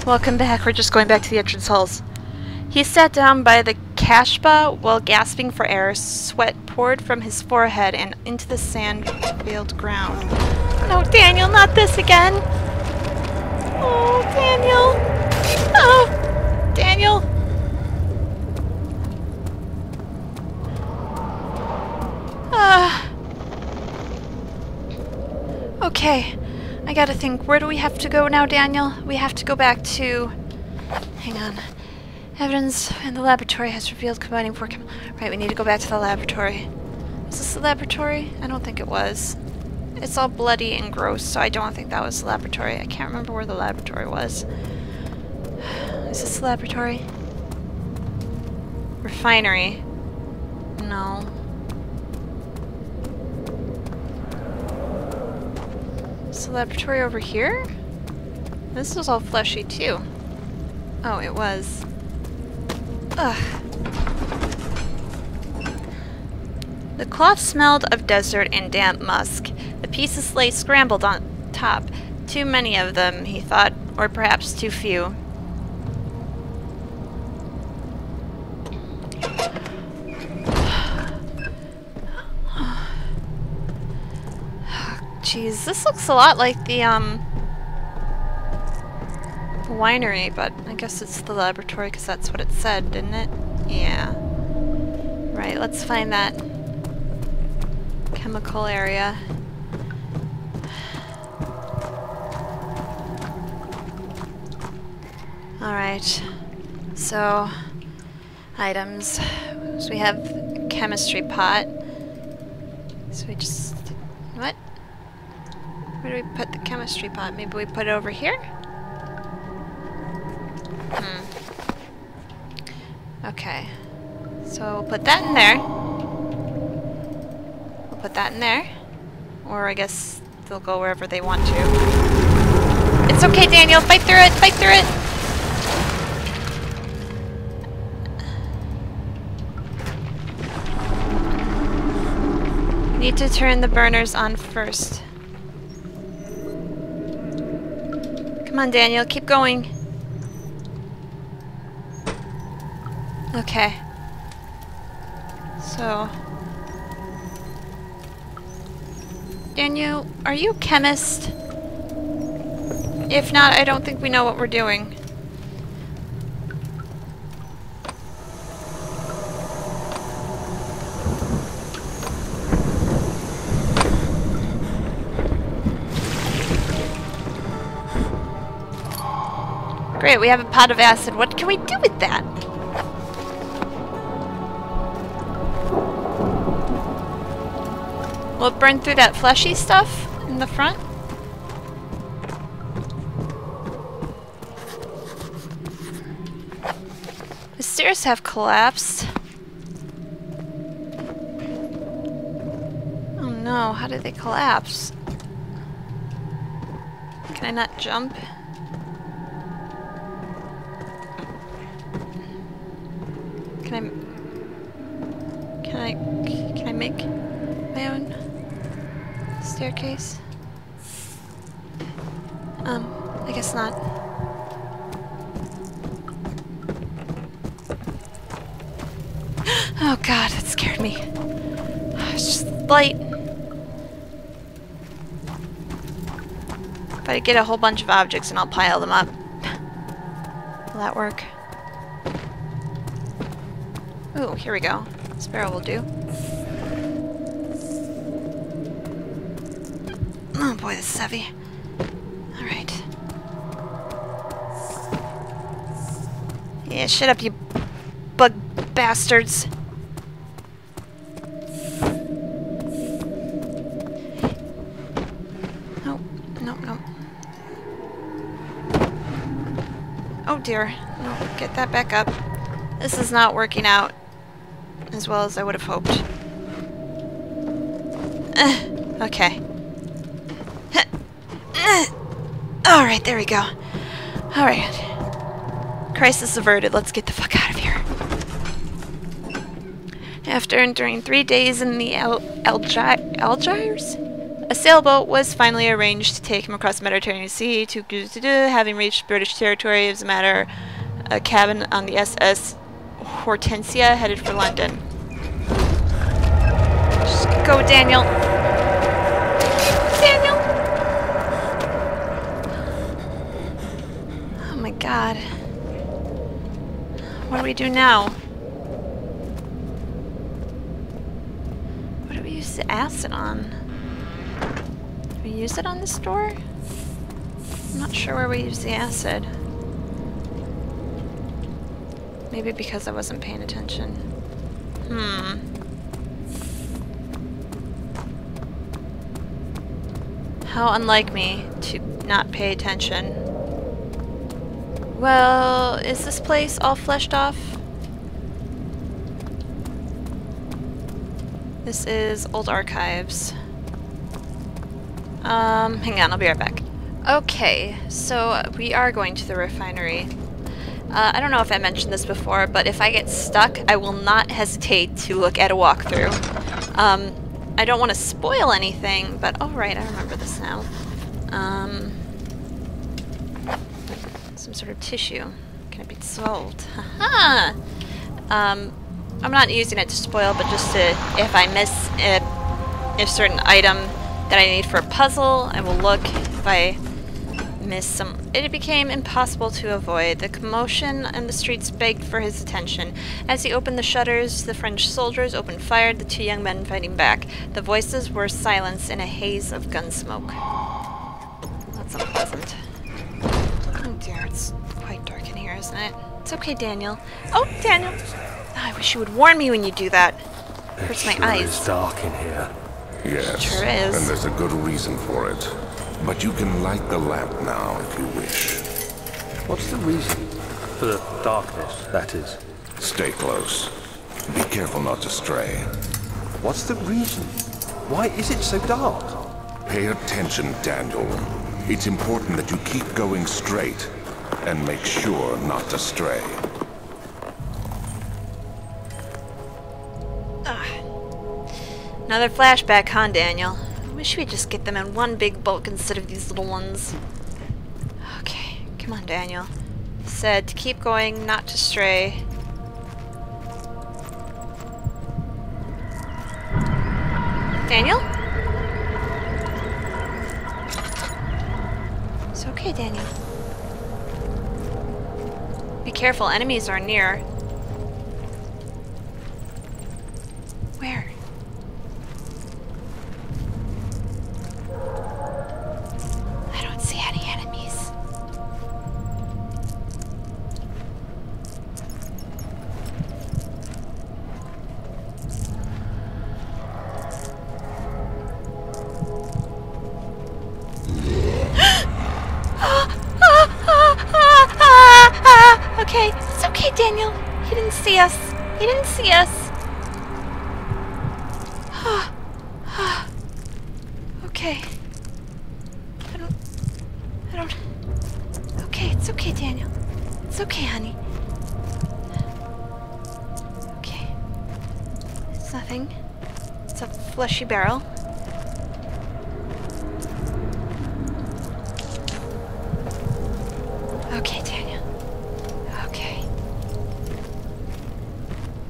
Welcome back. We're just going back to the entrance halls. He sat down by the kashba while gasping for air. Sweat poured from his forehead and into the sand-filled ground. No, Daniel, not this again! Oh, Daniel! Oh, Daniel! Okay. I gotta think. Where do we have to go now, Daniel? We have to go back to... Hang on. Evidence in the laboratory has revealed combining four Right, we need to go back to the laboratory. Was this the laboratory? I don't think it was. It's all bloody and gross, so I don't think that was the laboratory. I can't remember where the laboratory was. Is this the laboratory? Refinery. No. Is the laboratory over here? This was all fleshy too. Oh, it was. Ugh. The cloth smelled of desert and damp musk. The pieces lay scrambled on top. Too many of them, he thought, or perhaps too few. Jeez, this looks a lot like the, winery, but I guess it's the laboratory because that's what it said, didn't it? Yeah. Right, let's find that chemical area. Alright, so items. So we have a chemistry pot. So we just... What? Where do we put the chemistry pot? Maybe we put it over here? Okay. So we'll put that in there. We'll put that in there. Or I guess they'll go wherever they want to. It's okay, Daniel! Fight through it! Fight through it! Need to turn the burners on first. Come on, Daniel, keep going. Okay. So... Daniel, are you a chemist? If not, I don't think we know what we're doing. Great, we have a pot of acid. What can we do with that? Will it burn through that fleshy stuff in the front? The stairs have collapsed. Oh no, how did they collapse? Can I not jump? Can I make my own staircase? I guess not. Oh god, that scared me. It's just light. If I get a whole bunch of objects and I'll pile them up. Will that work? Ooh, here we go. This barrel will do. Oh boy, this is heavy. Alright. Yeah, shut up, you bug bastards. No, no, no. Oh dear. No, get that back up. This is not working out as well as I would have hoped. Okay. Alright, there we go. Alright. Crisis averted. Let's get the fuck out of here. After enduring 3 days in the Algiers? A sailboat was finally arranged to take him across the Mediterranean Sea to having reached British territory. It was a matter a cabin on the SS Hortensia headed for London. Just go, Daniel. Daniel! Oh my god. What do we do now? What do we use the acid on? Do we use it on this door? I'm not sure where we use the acid. Maybe because I wasn't paying attention. How unlike me to not pay attention. Well, is this place all fleshed off? This is old archives. Hang on, I'll be right back. Okay, so we are going to the refinery. I don't know if I mentioned this before, but if I get stuck, I will not hesitate to look at a walkthrough. I don't want to spoil anything, but oh right, I remember this now. Some sort of tissue. Can it be dissolved? Haha! I'm not using it to spoil, but just to, if I miss a certain item that I need for a puzzle, I will look. If I miss some... It became impossible to avoid. The commotion in the streets begged for his attention. As he opened the shutters, the French soldiers opened fire, the two young men fighting back. The voices were silenced in a haze of gun smoke. That's unpleasant. Oh dear, it's quite dark in here, isn't it? It's okay, Daniel. Oh, Daniel! I wish you would warn me when you do that. It hurts my eyes. It's dark in here. Yes, sure is. And there's a good reason for it. But you can light the lamp now if you wish. What's the reason? For the darkness, that is. Stay close. Be careful not to stray. What's the reason? Why is it so dark? Pay attention, Daniel. It's important that you keep going straight and make sure not to stray. Another flashback, huh, Daniel? I wish we'd just get them in one big bulk instead of these little ones. Okay, come on, Daniel. Said to keep going, not to stray. Daniel? It's okay, Daniel. Be careful, enemies are near. Where? I don't see any enemies. Okay, it's okay, Daniel. He didn't see us. He didn't see us. Okay. I don't... Okay, it's okay, Daniel. It's okay, honey. Okay. It's nothing. It's a fleshy barrel. Okay, Daniel. Okay.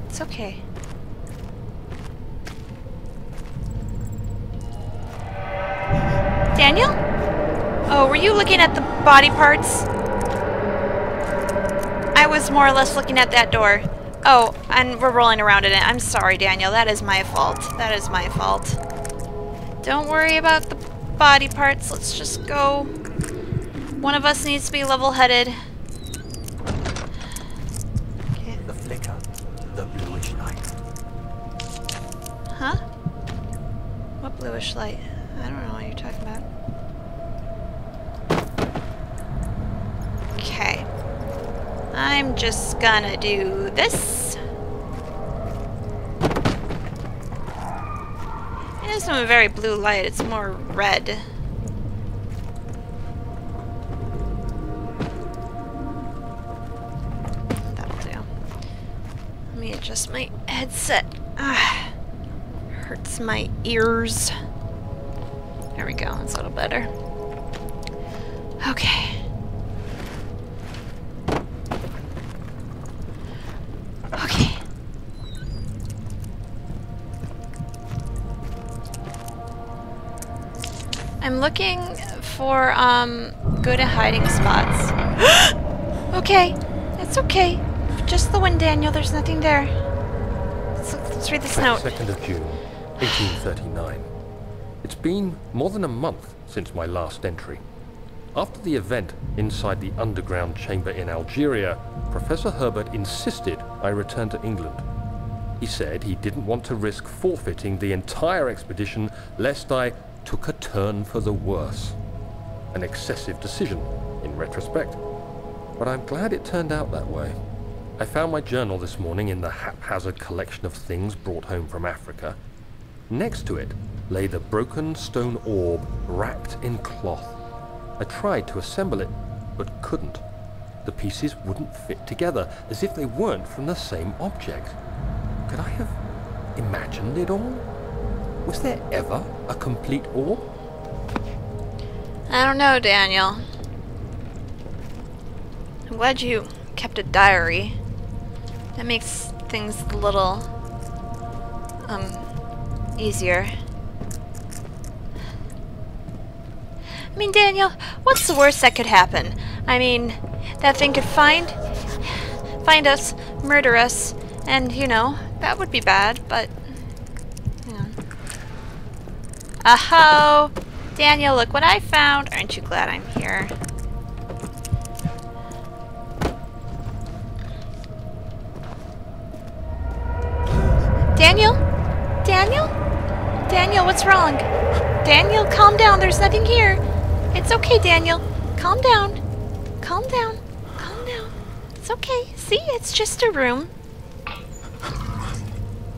It's okay. Daniel? Oh, were you looking at the body parts? I was more or less looking at that door. Oh, and we're rolling around in it. I'm sorry, Daniel. That is my fault. That is my fault. Don't worry about the body parts. Let's just go. One of us needs to be level-headed. Okay. The flicker, the bluish light. Huh? What bluish light? I don't know what you're talking about. Okay. I'm just gonna do this. It isn't a very blue light, it's more red. That'll do. Let me adjust my headset. Hurts my ears. There we go. That's a little better. Okay. Okay. I'm looking for good hiding spots. Okay. It's okay. Just the wind, Daniel. There's nothing there. Let's read this note. 2nd of June, 1839. It's been more than a month since my last entry. After the event inside the underground chamber in Algeria, Professor Herbert insisted I return to England. He said he didn't want to risk forfeiting the entire expedition lest I took a turn for the worse. An excessive decision, in retrospect. But I'm glad it turned out that way. I found my journal this morning in the haphazard collection of things brought home from Africa. Next to it lay the broken stone orb wrapped in cloth. I tried to assemble it, but couldn't. The pieces wouldn't fit together, as if they weren't from the same object. Could I have imagined it all? Was there ever a complete orb? I don't know, Daniel. I'm glad you kept a diary. That makes things a little, easier. I mean, Daniel, what's the worst that could happen? I mean, that thing could find us, murder us, and, you know, that would be bad, but, you know. Aho! Daniel, look what I found. Aren't you glad I'm here? Daniel? Daniel? Daniel, what's wrong? Daniel, calm down. There's nothing here. It's okay, Daniel. Calm down. Calm down. Calm down. It's okay. See, it's just a room.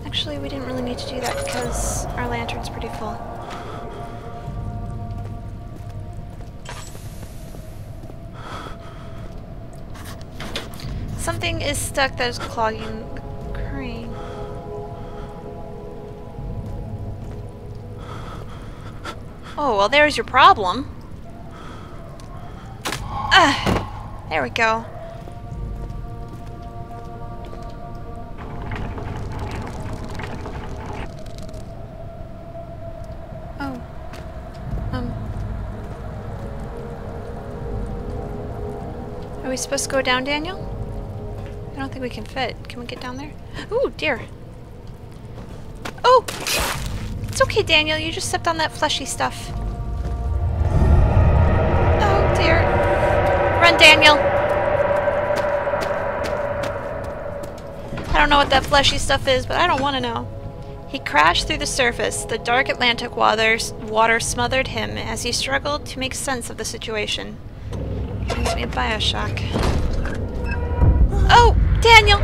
Actually, we didn't really need to do that because our lantern's pretty full. Something is stuck that is clogging the crane. Oh, well, there's your problem. There we go. Oh. Are we supposed to go down, Daniel? I don't think we can fit. Can we get down there? Ooh, dear. Oh! It's okay, Daniel. You just stepped on that fleshy stuff. Oh, dear. Run, Daniel! I don't know what that fleshy stuff is, but I don't want to know. He crashed through the surface. The dark Atlantic water smothered him as he struggled to make sense of the situation. Brings me a Bioshock. Oh! Daniel!